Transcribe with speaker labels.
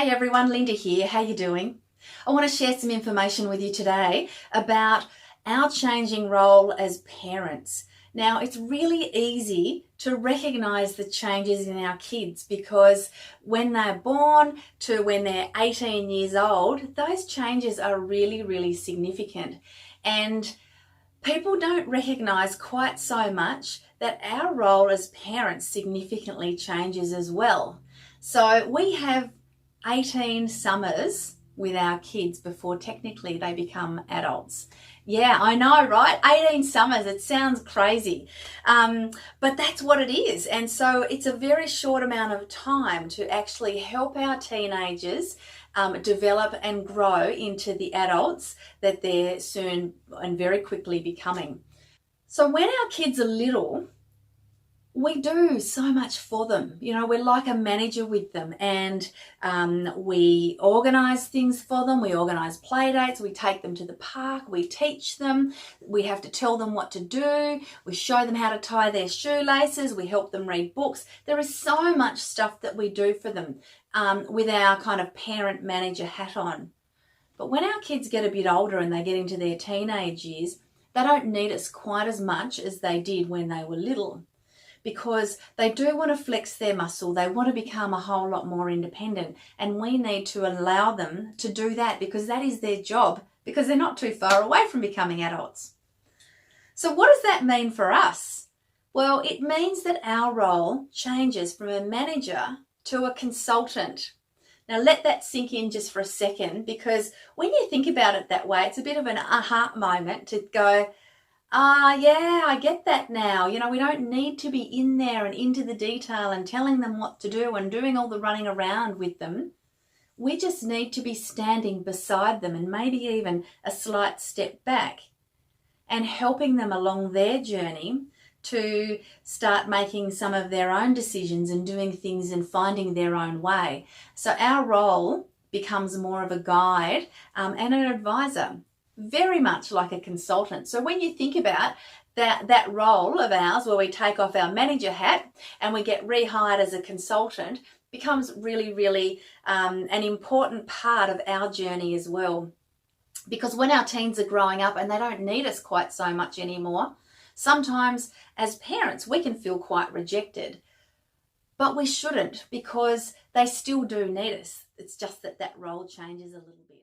Speaker 1: Hey everyone, Linda here. How you doing? I want to share some information with you today about our changing role as parents. Now, it's really easy to recognize the changes in our kids because when they're born to when they're 18 years old, those changes are really, really significant. And people don't recognize quite so much that our role as parents significantly changes as well. So we have 18 summers with our kids before technically they become adults. Yeah, I know, right? 18 summers, it sounds crazy. But that's what it is. And so it's a very short amount of time to actually help our teenagers develop and grow into the adults that they're soon and very quickly becoming. So when our kids are little, we do so much for them. You know, we're like a manager with them, and we organise things for them. We organise play dates. We take them to the park. We teach them. We have to tell them what to do. We show them how to tie their shoelaces. We help them read books. There is so much stuff that we do for them with our kind of parent manager hat on. But when our kids get a bit older and they get into their teenage years, they don't need us quite as much as they did when they were little, because they do want to flex their muscle. They want to become a whole lot more independent. And we need to allow them to do that because that is their job, because they're not too far away from becoming adults. So what does that mean for us? Well, it means that our role changes from a manager to a consultant. Now let that sink in just for a second, because when you think about it that way, it's a bit of an aha moment to go, yeah, I get that now. You know, we don't need to be in there and into the detail and telling them what to do and doing all the running around with them. We just need to be standing beside them and maybe even a slight step back and helping them along their journey to start making some of their own decisions and doing things and finding their own way. So our role becomes more of a guide and an advisor, very much like a consultant. So when you think about that role of ours, where we take off our manager hat and we get rehired as a consultant, becomes really, really an important part of our journey as well. Because when our teens are growing up and they don't need us quite so much anymore, sometimes as parents we can feel quite rejected. But we shouldn't, because they still do need us. It's just that role changes a little bit.